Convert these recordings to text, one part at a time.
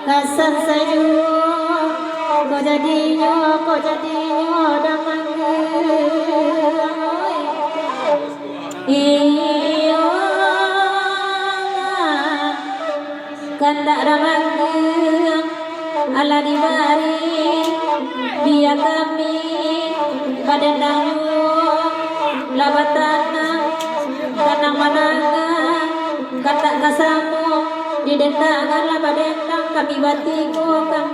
Kasar sayu kau jadinya damang iyo kandak damang ala dibari biar kami badan dangu labatana tanang mananga kata kasamu di dentangan lah badendang kami batiku dan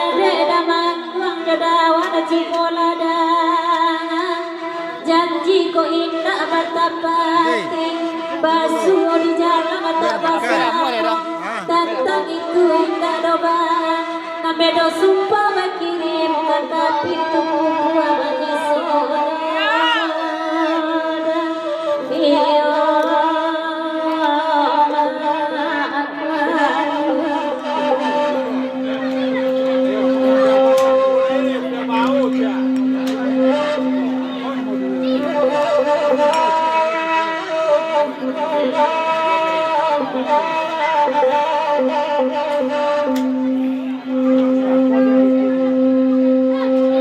ada damang uang dadawan cikolada janji ko indah bertapati basuh di jalan mata basah tentang itu indah doba namedo sumpah berkirim kata pintu buah menyesal iyo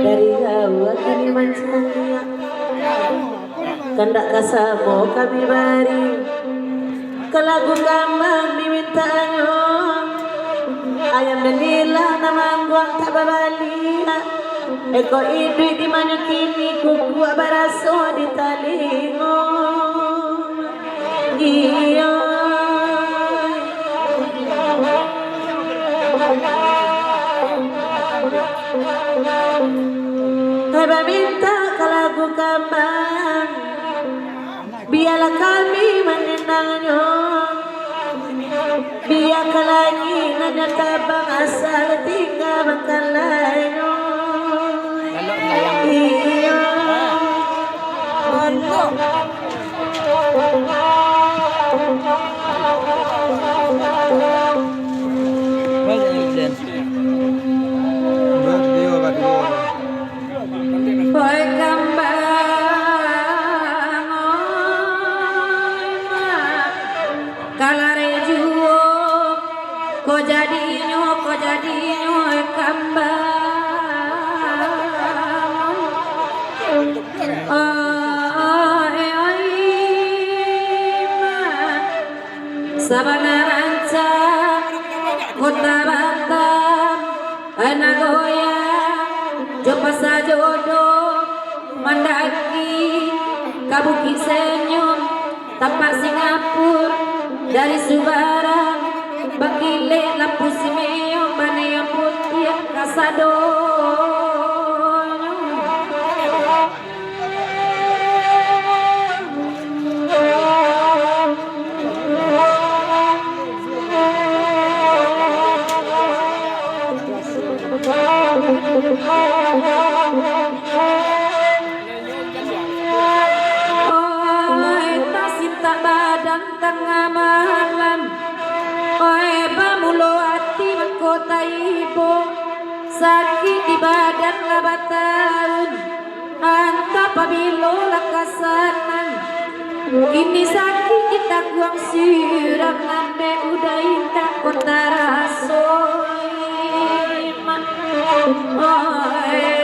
dari Jawa kini mancanya kandak kasamo kami bari ke lagu kambang dimintanyo ayam dan nila nama guang tak babali eko idui di mana kini kuku baraso di talingo iyo Haba minta ke lagu kambang biarlah kami menendangnya biar ke langit nanya tabang asal tinggal makan lainnya iya Boy kambang kalare juo ko jadinyo kambang sabana ranca kota Batam Nagoya Jopasa jodoh mendaki Kabuki senyum tapak Singapura dari Subara Bakile Lapu Simeo Baneo Putih Kasado tak badan tengah malam Oe pamulo hati kota ibu sakit di badan labat tahun anta pabilo lakasanan ini sakit kita guang siram nande udah indah kota rasoi oe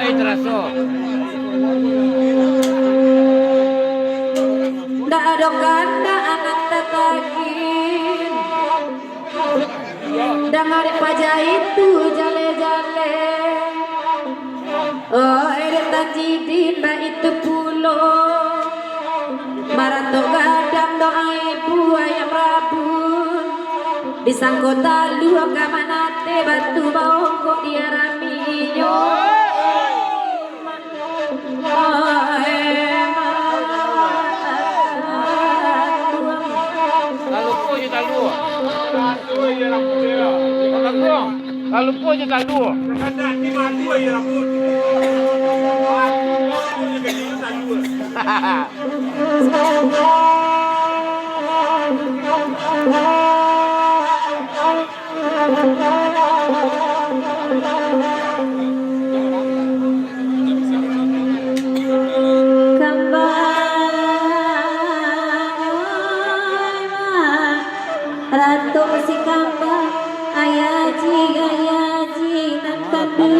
Hai teraso. Ndak ada kanda anak tetakin Dengar paja itu jale-jale Oh ada jidin mbak itu pulo Marato gadang doa ibu ayam rabun Disangkota dua kamanate batu bau kok diaraminyo. Kalau po je tak dua. Ada di mati ya rambut. Ratu si kambang ayaji nakadu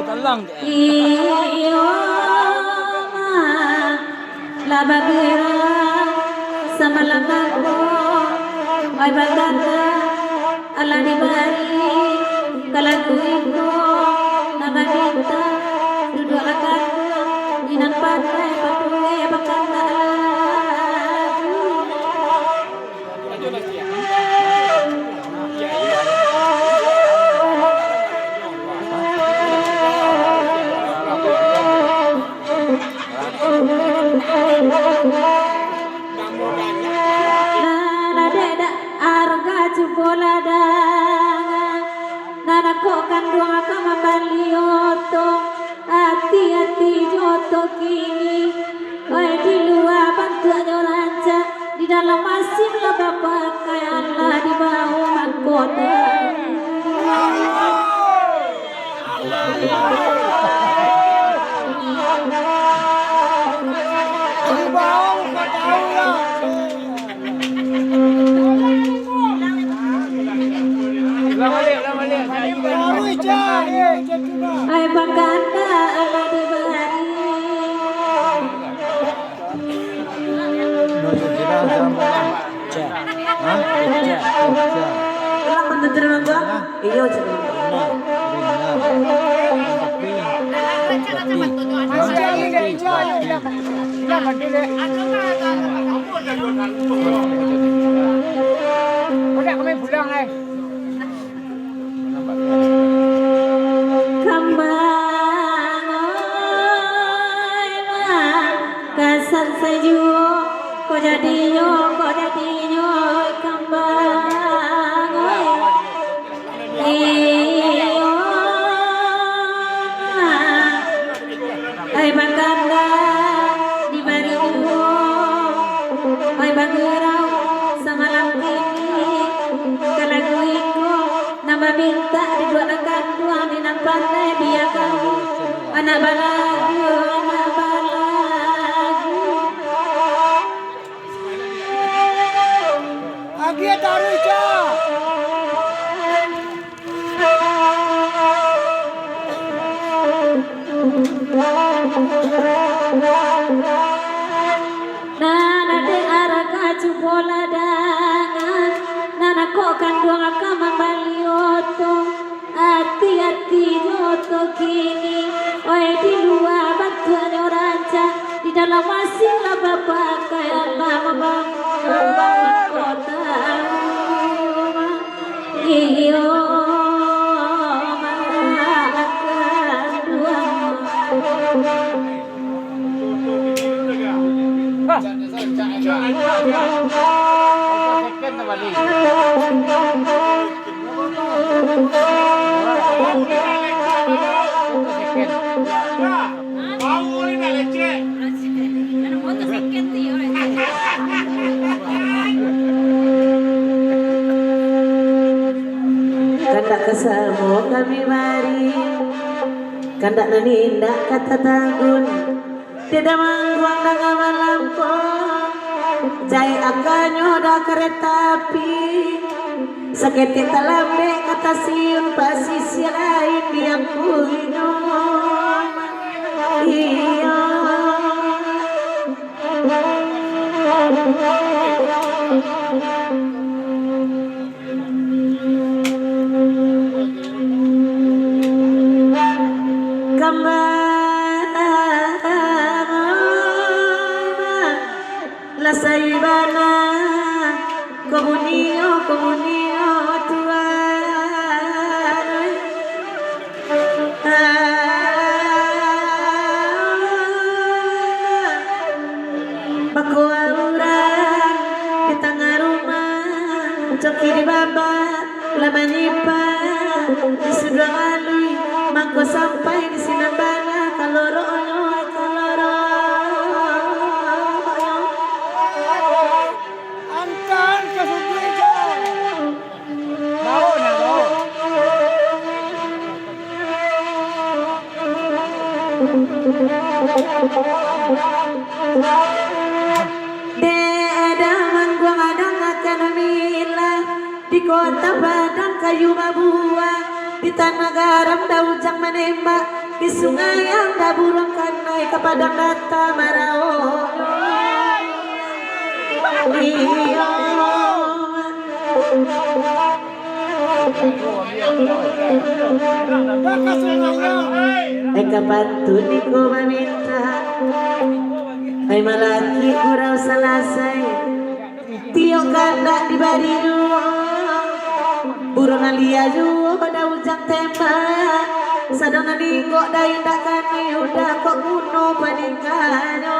Talang iyo labagera sama lamago ay baganda ala di bari kalaguiko nabagita duduk akadu inang patay patuloy bakanda kandung kama balioto hati-hati joto kini oi di luar bantu ranca di dalam masin lah bapak kayak Allah di bawah mahkota di bawah mahkota ay baganda ala di bari Lang menterima gua iyo udah kami pulang kasan sejuo kok jadinya kambang iyo ay baganda di bari uo ay bagurau sama laki kalaguiko nama minta di dua kanduan di nampandai biar kamu anak balagu Agia Taruja. Nana de araka cupola dangan Nana kok kandung akama balioto hati-hati joto kini oe di luar bantuan ranca di dalam masin lah bapak kayak lama bang kota iyo Kandak kesamo kami mari kandak nanindak kata tanggun tidak mangguang dengan malampo jai akanyo da kereta api sakit talambe kata siun pasisi lain yang kuino iya Komunio Tuhan. Bako orang di tengah rumah, coki di baba, lama nipa, di sebelah alui, mangko sampai di sinabana, kaloro. Angkan ke Subrija. Bau na bau. Di kota Padang kayu mabua, di tanah garam daujang menembak, di sungai yang daburung kanai ke Padang data marao. Eka pantuni ko meminta, ay malaki kurang selesai, tio kanda di baridu. Burung alia juo pada ujang tembak, sadana ninggo dai ndakan udah kok kuno paningkanyo.